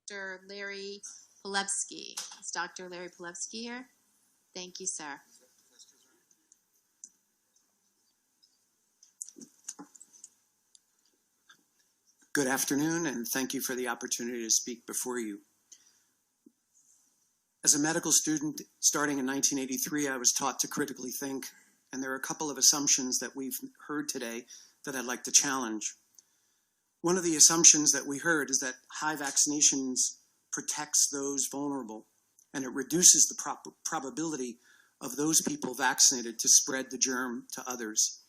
Dr. Larry Palevsky. Is Dr. Larry Palevsky here? Thank you, sir. Good afternoon, and thank you for the opportunity to speak before you. As a medical student, starting in 1983, I was taught to critically think, and there are a couple of assumptions that we've heard today that I'd like to challenge. One of the assumptions that we heard is that high vaccinations protects those vulnerable, and it reduces the probability of those people vaccinated to spread the germ to others.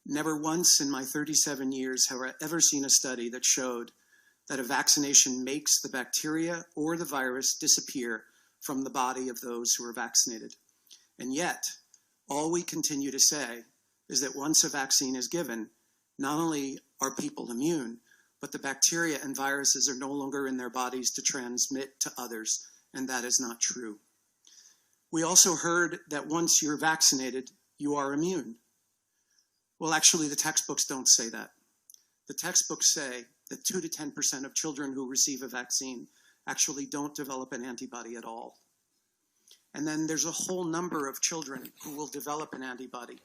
Never once in my 37 years have I ever seen a study that showed that a vaccination makes the bacteria or the virus disappear from the body of those who are vaccinated. And yet, all we continue to say is that once a vaccine is given, not only are people immune, but the bacteria and viruses are no longer in their bodies to transmit to others, and that is not true. We also heard that once you're vaccinated, you are immune. Well, actually, the textbooks don't say that. The textbooks say that 2 to 10% of children who receive a vaccine actually don't develop an antibody at all. And then there's a whole number of children who will develop an antibody,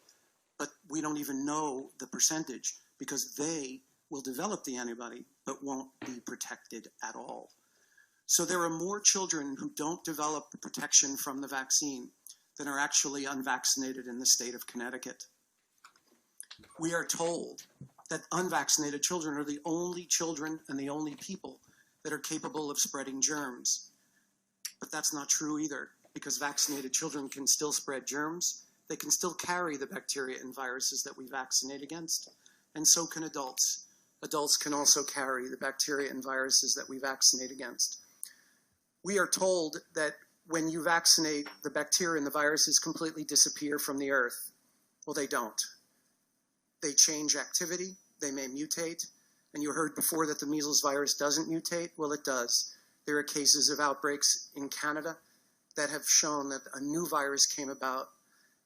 but we don't even know the percentage because they will develop the antibody but won't be protected at all. So there are more children who don't develop the protection from the vaccine than are actually unvaccinated in the state of Connecticut. We are told that unvaccinated children are the only children and the only people that are capable of spreading germs. But that's not true either, because vaccinated children can still spread germs. They can still carry the bacteria and viruses that we vaccinate against, and so can adults. Adults can also carry the bacteria and viruses that we vaccinate against. We are told that when you vaccinate, the bacteria and the viruses completely disappear from the earth. Well, they don't. They change activity, they may mutate, and you heard before that the measles virus doesn't mutate. Well, it does. There are cases of outbreaks in Canada that have shown that a new virus came about,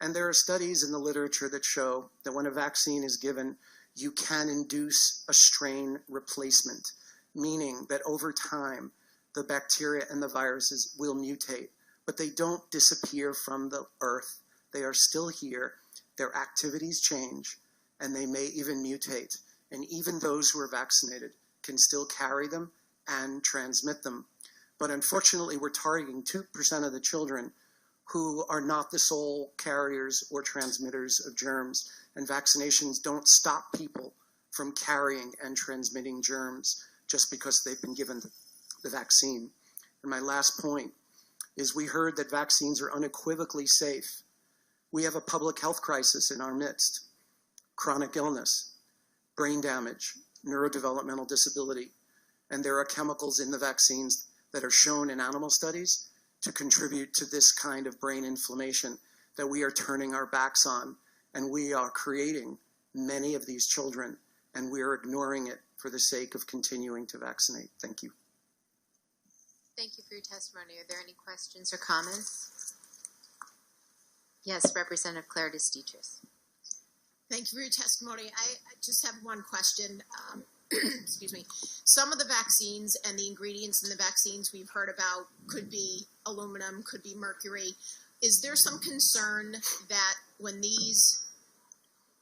and there are studies in the literature that show that when a vaccine is given, you can induce a strain replacement, meaning that over time, the bacteria and the viruses will mutate, but they don't disappear from the earth. They are still here, their activities change, and they may even mutate. And even those who are vaccinated can still carry them and transmit them. But unfortunately, we're targeting 2% of the children who are not the sole carriers or transmitters of germs. And vaccinations don't stop people from carrying and transmitting germs just because they've been given the vaccine. And my last point is we heard that vaccines are unequivocally safe. We have a public health crisis in our midst. Chronic illness, brain damage, neurodevelopmental disability, and there are chemicals in the vaccines that are shown in animal studies to contribute to this kind of brain inflammation that we are turning our backs on, and we are creating many of these children, and we are ignoring it for the sake of continuing to vaccinate. Thank you. Thank you for your testimony. Are there any questions or comments? Yes, Representative Claire DeStitris. Thank you for your testimony. I just have one question. Excuse me. Some of the vaccines and the ingredients in the vaccines we've heard about could be aluminum, could be mercury. Is there some concern that when these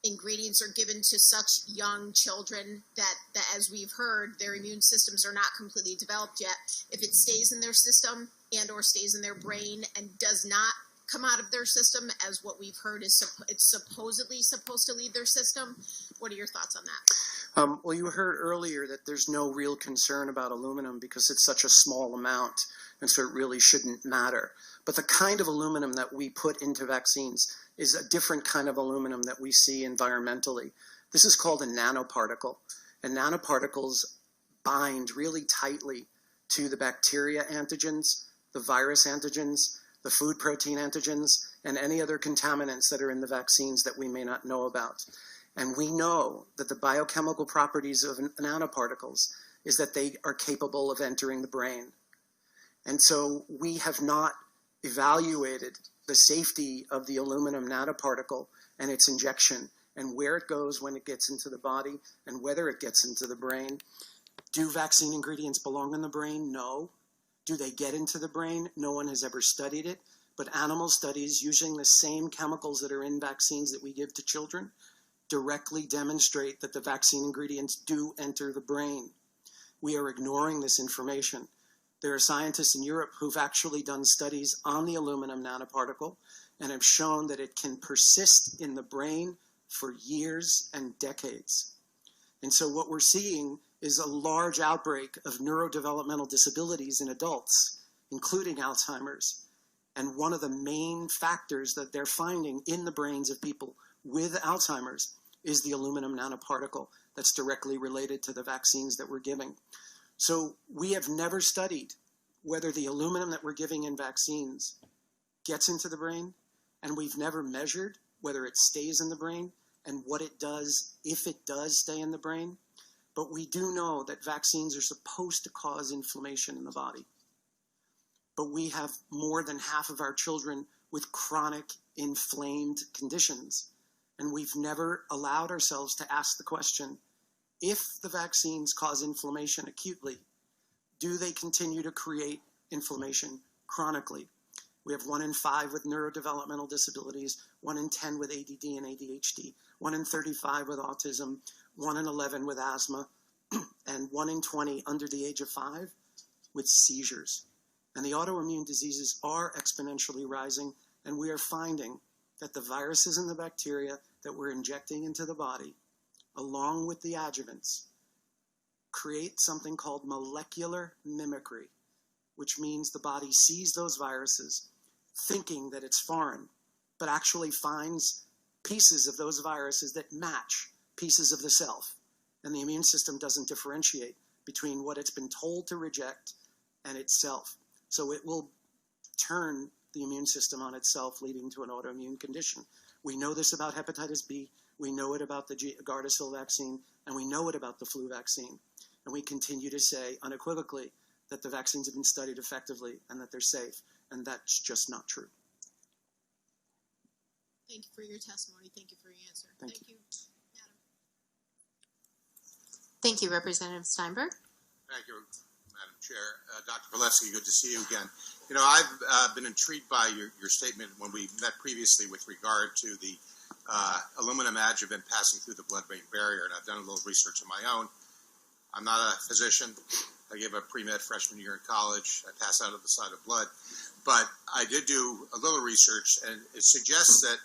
ingredients are given to such young children that as we've heard, their immune systems are not completely developed yet, if it stays in their system and or stays in their brain and does not come out of their system, as what we've heard is it's supposedly supposed to leave their system? What are your thoughts on that? Well, you heard earlier that there's no real concern about aluminum because it's such a small amount, and so it really shouldn't matter. But the kind of aluminum that we put into vaccines is a different kind of aluminum that we see environmentally. This is called a nanoparticle, and nanoparticles bind really tightly to the bacteria antigens, the virus antigens, the food protein antigens, and any other contaminants that are in the vaccines that we may not know about. And we know that the biochemical properties of nanoparticles is that they are capable of entering the brain. And so we have not evaluated the safety of the aluminum nanoparticle and its injection and where it goes when it gets into the body and whether it gets into the brain. Do vaccine ingredients belong in the brain? No. Do they get into the brain? No one has ever studied it, but animal studies using the same chemicals that are in vaccines that we give to children directly demonstrate that the vaccine ingredients do enter the brain. We are ignoring this information. There are scientists in Europe who've actually done studies on the aluminum nanoparticle and have shown that it can persist in the brain for years and decades. And so what we're seeing is a large outbreak of neurodevelopmental disabilities in adults, including Alzheimer's. And one of the main factors that they're finding in the brains of people with Alzheimer's is the aluminum nanoparticle that's directly related to the vaccines that we're giving. So we have never studied whether the aluminum that we're giving in vaccines gets into the brain, and we've never measured whether it stays in the brain and what it does if it does stay in the brain. But we do know that vaccines are supposed to cause inflammation in the body. But we have more than half of our children with chronic inflamed conditions. And we've never allowed ourselves to ask the question, if the vaccines cause inflammation acutely, do they continue to create inflammation chronically? We have 1 in 5 with neurodevelopmental disabilities, 1 in 10 with ADD and ADHD, 1 in 35 with autism, 1 in 11 with asthma, and 1 in 20 under the age of 5 with seizures. And the autoimmune diseases are exponentially rising, and we are finding that the viruses and the bacteria that we're injecting into the body, along with the adjuvants, create something called molecular mimicry, which means the body sees those viruses thinking that it's foreign, but actually finds pieces of those viruses that match pieces of the self. And the immune system doesn't differentiate between what it's been told to reject and itself. So it will turn the immune system on itself, leading to an autoimmune condition. We know this about hepatitis B, we know it about the Gardasil vaccine, and we know it about the flu vaccine. And we continue to say unequivocally that the vaccines have been studied effectively and that they're safe, and that's just not true. Thank you for your testimony. Thank you for your answer. Thank you. Madam. Thank you, Representative Steinberg. Thank you, Madam Chair. Dr. Palevsky, good to see you again. You know, I've been intrigued by your statement when we met previously with regard to the aluminum adjuvant passing through the blood-brain barrier, and I've done a little research of my own. I'm not a physician. I gave a pre-med freshman year in college. I passed out of the side of blood. But I did do a little research, and it suggests that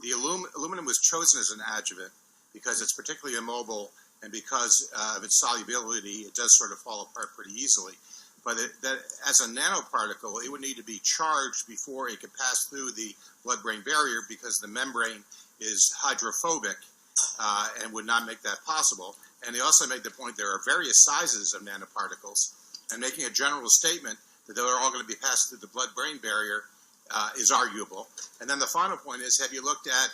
the aluminum was chosen as an adjuvant because it's particularly immobile, and because of its solubility, it does sort of fall apart pretty easily. But that as a nanoparticle, it would need to be charged before it could pass through the blood-brain barrier because the membrane is hydrophobic and would not make that possible. And they also made the point there are various sizes of nanoparticles, and making a general statement that they're all going to be passed through the blood-brain barrier is arguable. And then the final point is, have you looked at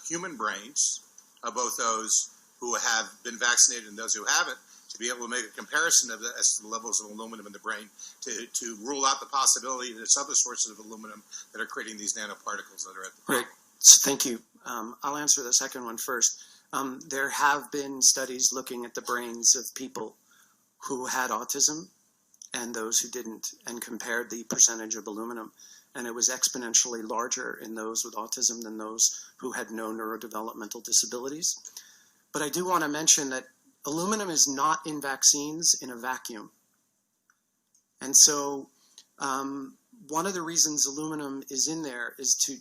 human brains of both those who have been vaccinated and those who haven't, to be able to make a comparison of as to the levels of aluminum in the brain to rule out the possibility that it's other sources of aluminum that are creating these nanoparticles that are at the Great. Thank you. I'll answer the second one first. There have been studies looking at the brains of people who had autism and those who didn't, and compared the percentage of aluminum. And it was exponentially larger in those with autism than those who had no neurodevelopmental disabilities. But I do want to mention that aluminum is not in vaccines in a vacuum. And so one of the reasons aluminum is in there is to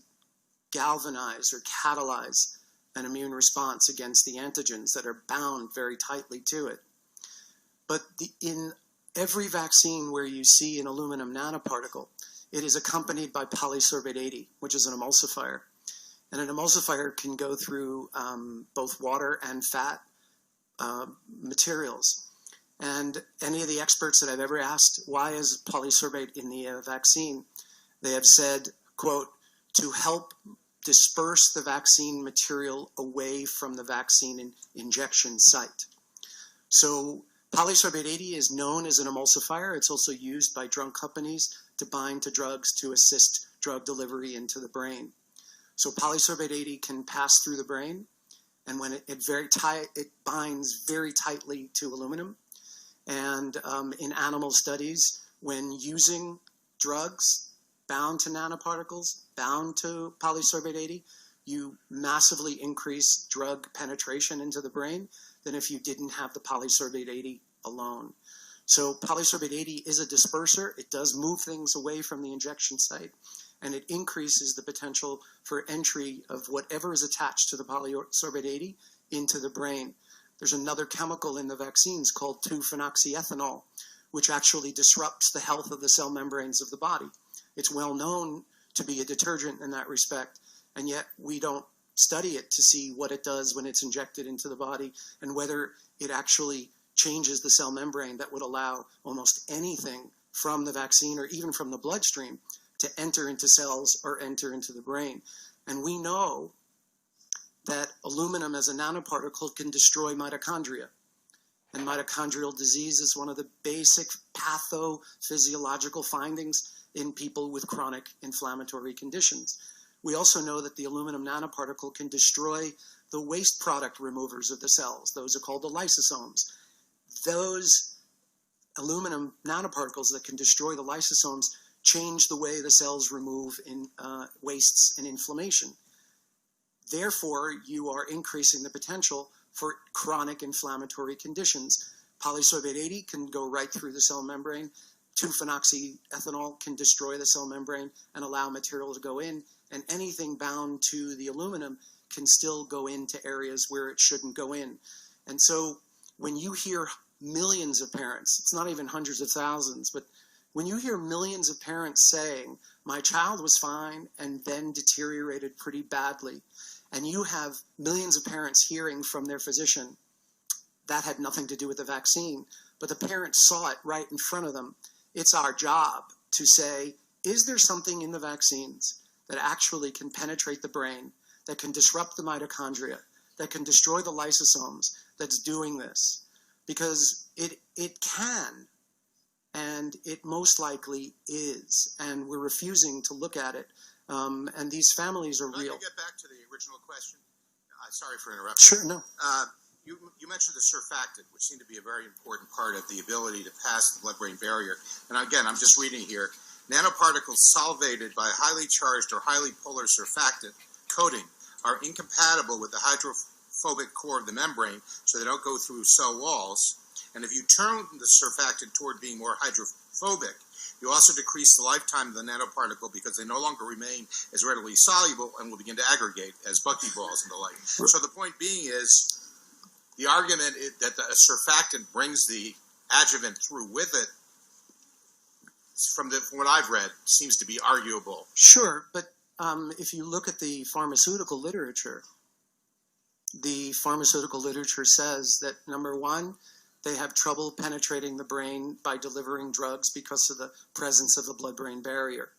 galvanize or catalyze an immune response against the antigens that are bound very tightly to it. But in every vaccine where you see an aluminum nanoparticle, it is accompanied by polysorbate 80, which is an emulsifier. And an emulsifier can go through both water and fat materials. And any of the experts that I've ever asked, why is polysorbate in the vaccine? They have said, quote, to help disperse the vaccine material away from the vaccine injection site. So polysorbate 80 is known as an emulsifier. It's also used by drug companies to bind to drugs to assist drug delivery into the brain. So polysorbate 80 can pass through the brain, and when it binds very tightly to aluminum. And in animal studies, when using drugs bound to nanoparticles, bound to polysorbate 80, you massively increase drug penetration into the brain than if you didn't have the polysorbate 80 alone. So polysorbate 80 is a disperser. It does move things away from the injection site, and it increases the potential for entry of whatever is attached to the polysorbate 80 into the brain. There's another chemical in the vaccines called 2-phenoxyethanol, which actually disrupts the health of the cell membranes of the body. It's well known to be a detergent in that respect, and yet we don't study it to see what it does when it's injected into the body and whether it actually changes the cell membrane that would allow almost anything from the vaccine or even from the bloodstream to enter into cells or enter into the brain. And we know that aluminum as a nanoparticle can destroy mitochondria. And mitochondrial disease is one of the basic pathophysiological findings in people with chronic inflammatory conditions. We also know that the aluminum nanoparticle can destroy the waste product removers of the cells. Those are called the lysosomes. Those aluminum nanoparticles that can destroy the lysosomes change the way the cells remove wastes and inflammation. Therefore, you are increasing the potential for chronic inflammatory conditions. Polysorbate 80 can go right through the cell membrane. 2-phenoxyethanol can destroy the cell membrane and allow material to go in, and anything bound to the aluminum can still go into areas where it shouldn't go in. And so when you hear millions of parents, it's not even hundreds of thousands, but when you hear millions of parents saying, my child was fine and then deteriorated pretty badly, and you have millions of parents hearing from their physician, that had nothing to do with the vaccine, but the parents saw it right in front of them. It's our job to say, is there something in the vaccines that actually can penetrate the brain, that can disrupt the mitochondria, that can destroy the lysosomes, that's doing this? Because it can, and it most likely is, and we're refusing to look at it. And these families are real. Let me get back to the original question. Sorry for interrupting. Sure, no. You mentioned the surfactant, which seemed to be a very important part of the ability to pass the blood-brain barrier. And again, I'm just reading here. Nanoparticles solvated by highly charged or highly polar surfactant coating are incompatible with the hydrophobic core of the membrane, so they don't go through cell walls. And if you turn the surfactant toward being more hydrophobic, you also decrease the lifetime of the nanoparticle because they no longer remain as readily soluble and will begin to aggregate as buckyballs and the like. So the point being is, the argument is that the surfactant brings the adjuvant through with it, from what I've read, seems to be arguable. Sure, but if you look at the pharmaceutical literature says that, number one, they have trouble penetrating the brain by delivering drugs because of the presence of the blood-brain barrier.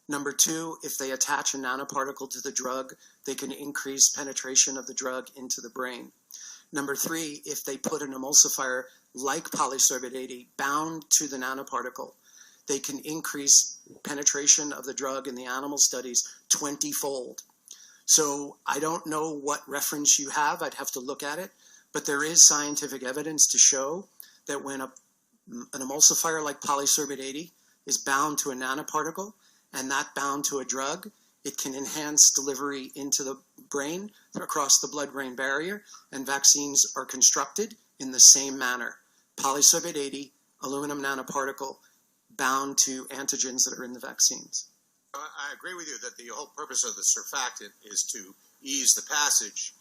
Number two, if they attach a nanoparticle to the drug, they can increase penetration of the drug into the brain. Number three, if they put an emulsifier like polysorbate 80 bound to the nanoparticle, they can increase penetration of the drug in the animal studies 20-fold. So I don't know what reference you have. I'd have to look at it. But there is scientific evidence to show that when an emulsifier like polysorbate 80 is bound to a nanoparticle and that bound to a drug, it can enhance delivery into the brain across the blood-brain barrier, and vaccines are constructed in the same manner. Polysorbate 80, aluminum nanoparticle, bound to antigens that are in the vaccines. I agree with you that the whole purpose of the surfactant is to ease the passage.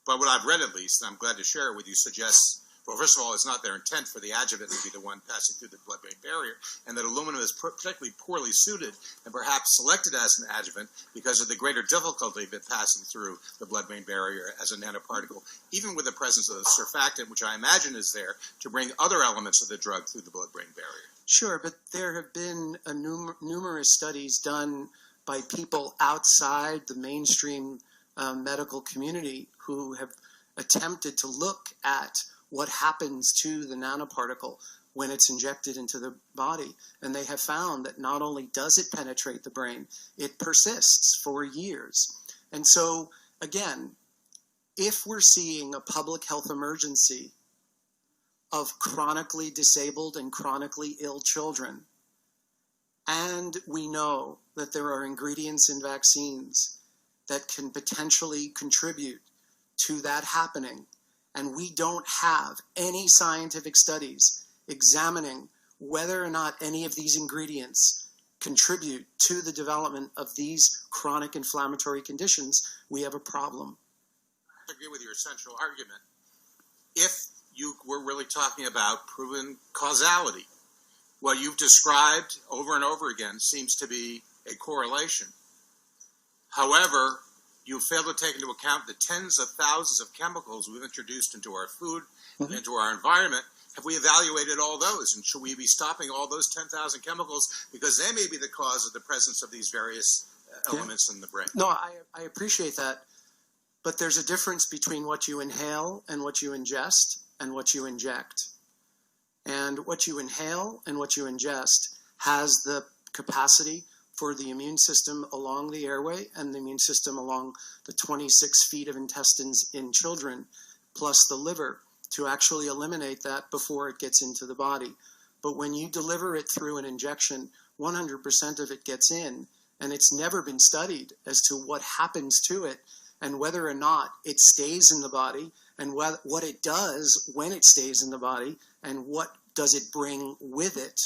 But what I've read, at least, and I'm glad to share it with you, suggests, well, first of all, it's not their intent for the adjuvant to be the one passing through the blood-brain barrier, and that aluminum is particularly poorly suited and perhaps selected as an adjuvant because of the greater difficulty of it passing through the blood-brain barrier as a nanoparticle, even with the presence of the surfactant, which I imagine is there to bring other elements of the drug through the blood-brain barrier. Sure, but there have been numerous studies done by people outside the mainstream medical community who have attempted to look at what happens to the nanoparticle when it's injected into the body. And they have found that not only does it penetrate the brain, it persists for years. And so, again, if we're seeing a public health emergency of chronically disabled and chronically ill children, and we know that there are ingredients in vaccines that can potentially contribute to that happening, and we don't have any scientific studies examining whether or not any of these ingredients contribute to the development of these chronic inflammatory conditions, we have a problem. I agree with your central argument. If you were really talking about proven causality, what you've described over and over again seems to be a correlation. However, you fail to take into account the tens of thousands of chemicals we've introduced into our food and into our environment. Have we evaluated all those? And should we be stopping all those 10,000 chemicals because they may be the cause of the presence of these various elements in the brain? No, I appreciate that. But there's a difference between what you inhale and what you ingest and what you inject. And what you inhale and what you ingest has the capacity for the immune system along the airway and the immune system along the 26 feet of intestines in children, plus the liver, to actually eliminate that before it gets into the body. But when you deliver it through an injection, 100% of it gets in, and it's never been studied as to what happens to it and whether or not it stays in the body, and what it does when it stays in the body, and what does it bring with it,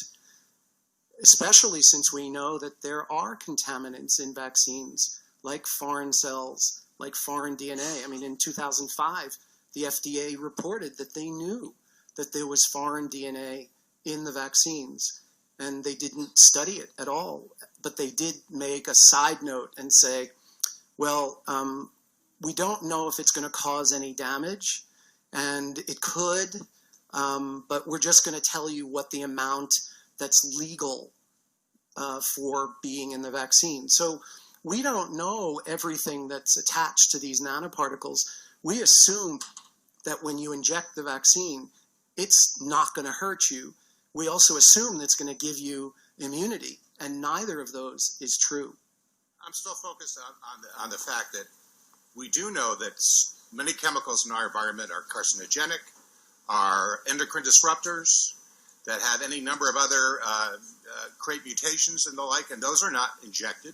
especially since we know that there are contaminants in vaccines, like foreign cells, like foreign DNA. I mean, in 2005, the FDA reported that they knew that there was foreign DNA in the vaccines, and they didn't study it at all. But they did make a side note and say, well, we don't know if it's going to cause any damage, and it could, but we're just going to tell you what the amount that's legal for being in the vaccine. So we don't know everything that's attached to these nanoparticles. We assume that when you inject the vaccine, it's not going to hurt you. We also assume that it's going to give you immunity, and neither of those is true. I'm still focused on the fact that we do know that many chemicals in our environment are carcinogenic, are endocrine disruptors, that have any number of other create mutations and the like, and those are not injected.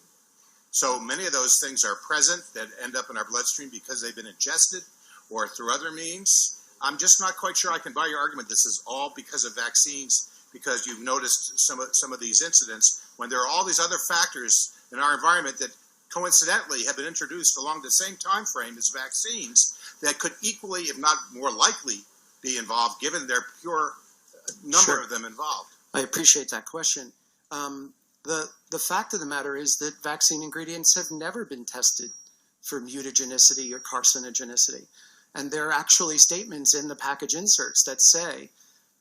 So many of those things are present that end up in our bloodstream because they've been ingested or through other means. I'm just not quite sure I can buy your argument this is all because of vaccines, because you've noticed some of these incidents when there are all these other factors in our environment that coincidentally have been introduced along the same time frame as vaccines that could equally, if not more likely, be involved given their pure number of them involved. I appreciate that question. The fact of the matter is that vaccine ingredients have never been tested for mutagenicity or carcinogenicity. And there are actually statements in the package inserts that say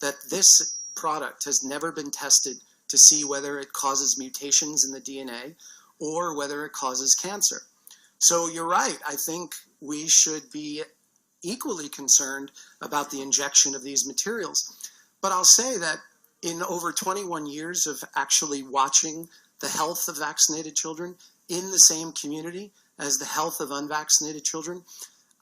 that this product has never been tested to see whether it causes mutations in the DNA or whether it causes cancer. So you're right. I think we should be equally concerned about the injection of these materials. But I'll say that in over 21 years of actually watching the health of vaccinated children in the same community as the health of unvaccinated children,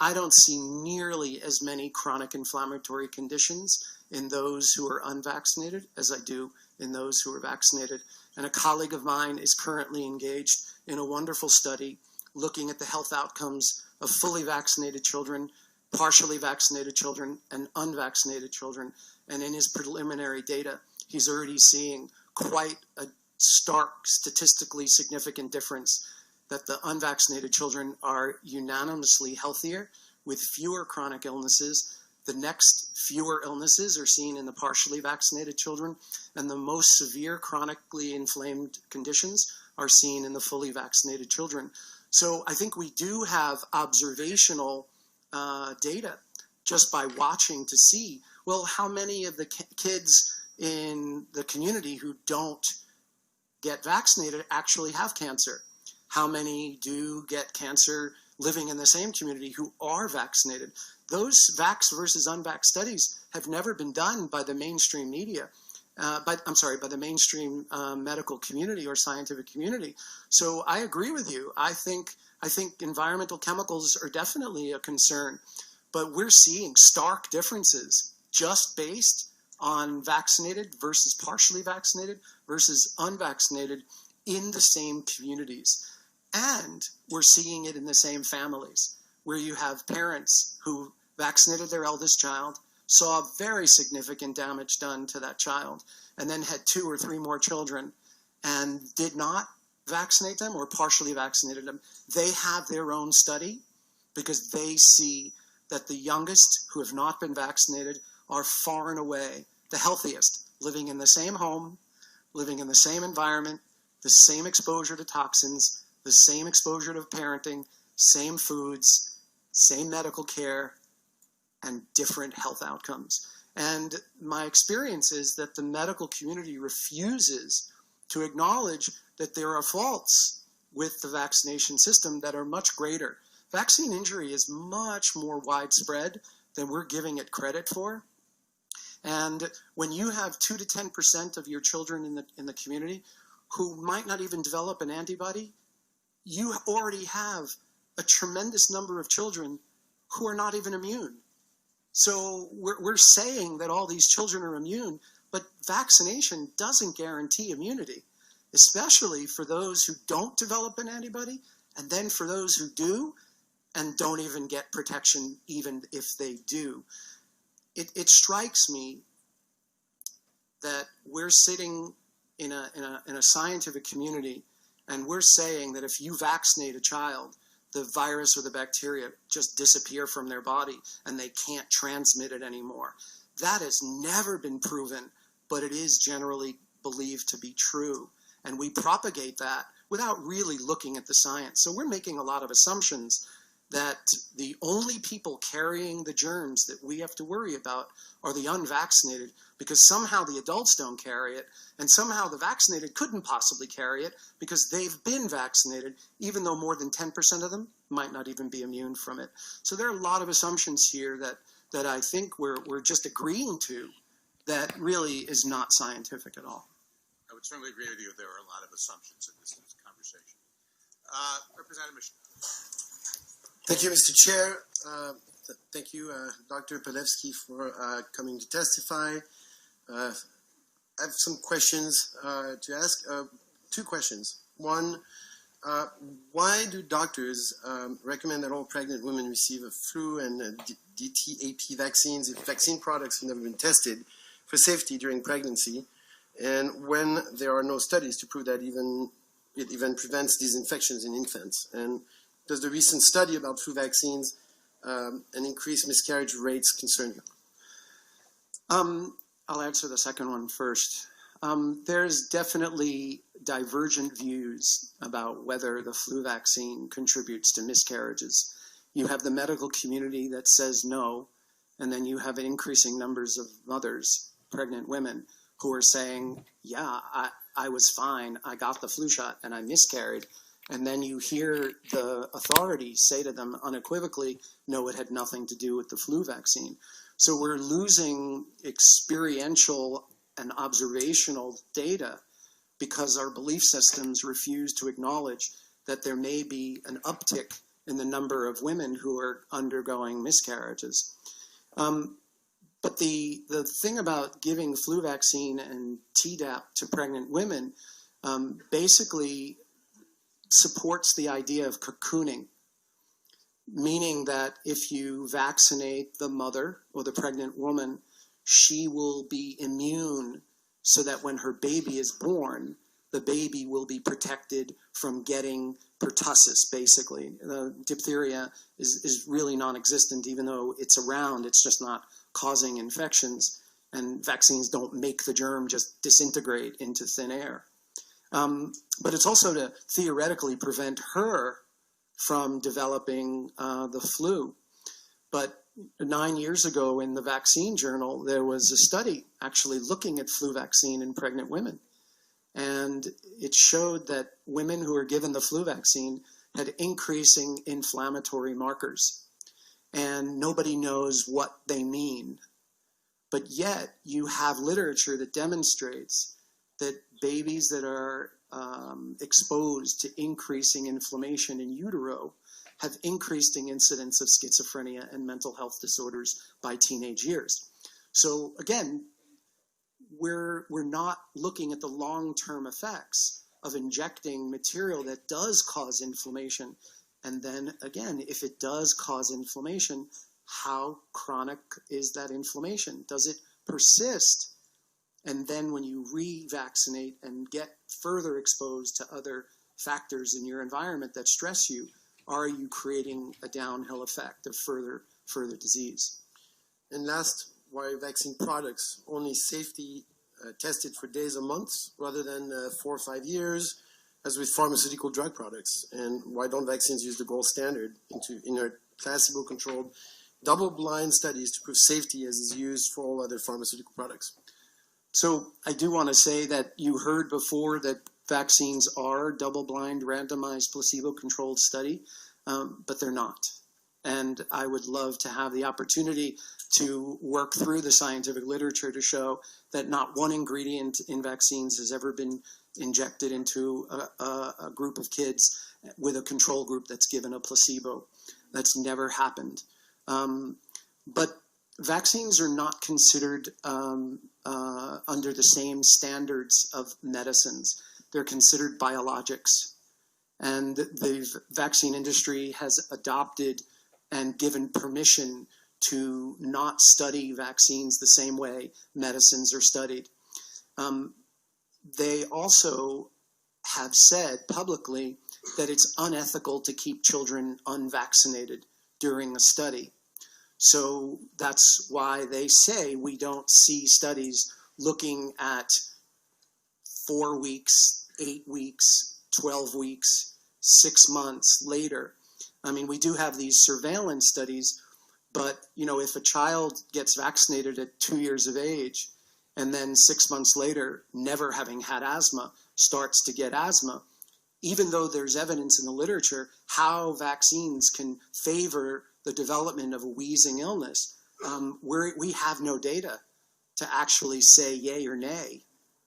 I don't see nearly as many chronic inflammatory conditions in those who are unvaccinated as I do in those who are vaccinated. And a colleague of mine is currently engaged in a wonderful study looking at the health outcomes of fully vaccinated children, partially vaccinated children, and unvaccinated children. And in his preliminary data, he's already seeing quite a stark, statistically significant difference that the unvaccinated children are unanimously healthier with fewer chronic illnesses. The next fewer illnesses are seen in the partially vaccinated children, and the most severe chronically inflamed conditions are seen in the fully vaccinated children. So I think we do have observational data just by watching to see, well, how many of the kids in the community who don't get vaccinated actually have cancer? How many do get cancer living in the same community who are vaccinated? Those vax versus unvax studies have never been done by the mainstream media, by the mainstream medical community or scientific community. So I agree with you. I think environmental chemicals are definitely a concern, but we're seeing stark differences just based on vaccinated versus partially vaccinated versus unvaccinated in the same communities. And we're seeing it in the same families, where you have parents who vaccinated their eldest child, saw very significant damage done to that child, and then had 2 or 3 more children and did not vaccinate them or partially vaccinated them. They have their own study because they see that the youngest who have not been vaccinated are far and away the healthiest, living in the same home, living in the same environment, the same exposure to toxins, the same exposure to parenting, same foods, same medical care, and different health outcomes. And my experience is that the medical community refuses to acknowledge that there are faults with the vaccination system that are much greater. Vaccine injury is much more widespread than we're giving it credit for. And when you have 2 to 10% of your children in the community who might not even develop an antibody, you already have a tremendous number of children who are not even immune. So we're saying that all these children are immune, but vaccination doesn't guarantee immunity, especially for those who don't develop an antibody, and then for those who do and don't even get protection even if they do. It strikes me that we're sitting in a scientific community and we're saying that if you vaccinate a child, the virus or the bacteria just disappear from their body and they can't transmit it anymore. That has never been proven, but it is generally believed to be true. And we propagate that without really looking at the science. So we're making a lot of assumptions that the only people carrying the germs that we have to worry about are the unvaccinated, because somehow the adults don't carry it, and somehow the vaccinated couldn't possibly carry it because they've been vaccinated, even though more than 10% of them might not even be immune from it. So there are a lot of assumptions here that I think we're just agreeing to that really is not scientific at all. I would certainly agree with you. There are a lot of assumptions in this conversation. Representative Michel. Thank you, Mr. Chair. Thank you, Dr. Palevsky, for coming to testify. I have some questions to ask. 2 questions. One, why do doctors recommend that all pregnant women receive a flu and DTaP vaccines if vaccine products have never been tested for safety during pregnancy, and when there are no studies to prove that it even prevents these infections in infants? And does the recent study about flu vaccines and increased miscarriage rates concern you? I'll answer the second one first. There's definitely divergent views about whether the flu vaccine contributes to miscarriages. You have the medical community that says no, and then you have increasing numbers of mothers, pregnant women, who are saying, yeah, I was fine, I got the flu shot and I miscarried. And then you hear the authorities say to them unequivocally, no, it had nothing to do with the flu vaccine. So we're losing experiential and observational data because our belief systems refuse to acknowledge that there may be an uptick in the number of women who are undergoing miscarriages. But the thing about giving flu vaccine and Tdap to pregnant women basically supports the idea of cocooning, meaning that if you vaccinate the mother or the pregnant woman, she will be immune so that when her baby is born, the baby will be protected from getting pertussis, basically. Diphtheria is really non-existent, even though it's around, it's just not causing infections, and vaccines don't make the germ just disintegrate into thin air. But it's also to theoretically prevent her from developing the flu. But 9 years ago in the Vaccine Journal, there was a study actually looking at flu vaccine in pregnant women. And it showed that women who were given the flu vaccine had increasing inflammatory markers. And nobody knows what they mean. But yet you have literature that demonstrates that babies that are exposed to increasing inflammation in utero have increasing incidence of schizophrenia and mental health disorders by teenage years. So again, we're not looking at the long-term effects of injecting material that does cause inflammation. And then again, if it does cause inflammation, how chronic is that inflammation? Does it persist? And then when you re-vaccinate and get further exposed to other factors in your environment that stress you, are you creating a downhill effect of further disease? And last, why vaccine products only safety tested for days or months rather than 4 or 5 years, as with pharmaceutical drug products? And why don't vaccines use the gold standard in a placebo-controlled double-blind studies to prove safety as is used for all other pharmaceutical products? So I do want to say that you heard before that vaccines are double-blind, randomized, placebo-controlled study, but they're not. And I would love to have the opportunity to work through the scientific literature to show that not one ingredient in vaccines has ever been injected into a group of kids with a control group that's given a placebo. That's never happened. But vaccines are not considered under the same standards of medicines. They're considered biologics. And the vaccine industry has adopted and given permission to not study vaccines the same way medicines are studied. They also have said publicly that it's unethical to keep children unvaccinated during a study. So that's why they say we don't see studies looking at 4 weeks, 8 weeks, 12 weeks, 6 months later. I mean, we do have these surveillance studies, but, you know, if a child gets vaccinated at 2 years of age and then 6 months later, never having had asthma, starts to get asthma, even though there's evidence in the literature how vaccines can favor the development of a wheezing illness, we have no data to actually say yay or nay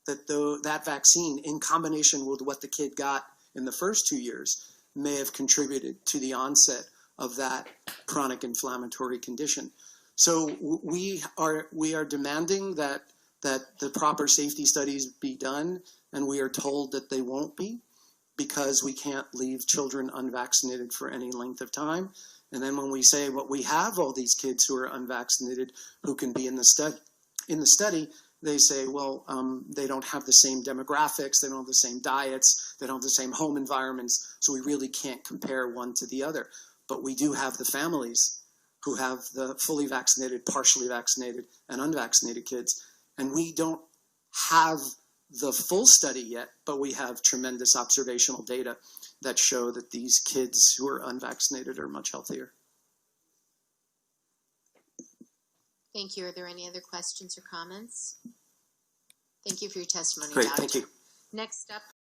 that that vaccine, in combination with what the kid got in the first 2 years, may have contributed to the onset of that chronic inflammatory condition. So we are demanding that the proper safety studies be done, and we are told that they won't be, because we can't leave children unvaccinated for any length of time. And then when we say, well, we have all these kids who are unvaccinated who can be in the study, they say, well, they don't have the same demographics, they don't have the same diets, they don't have the same home environments, so we really can't compare one to the other. But we do have the families who have the fully vaccinated, partially vaccinated, and unvaccinated kids. And we don't have the full study yet, but we have tremendous observational data that show that these kids who are unvaccinated are much healthier. Thank you. Are there any other questions or comments? Thank you for your testimony, Great, Doctor. thank you. Next up.